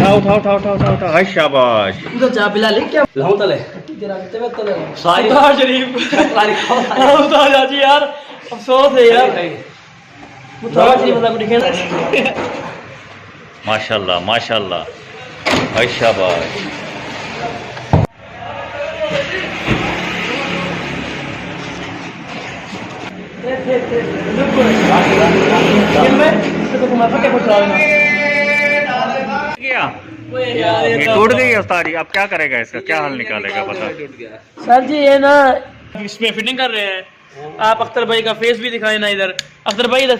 उठाओ उठाओ उठाओ उठाओ उठाओ, हाय शाबाश। तो चाय पिला ले क्या लाऊं तले सारी शरीफ उतार जाती यार, अफसोस है यार। उतार शरीफ मतलब दिखे माशाल्लाह माशाल्लाह, हाय शाबाश। क्या ये टूट गई उस्ताद, अब क्या करेगा, इसका क्या हल निकालेगा बता। सर जी ये ना इसमें फिटिंग कर रहे हैं। आप अख्तर भाई का फेस भी दिखाए ना इधर, अख्तर भाई इधर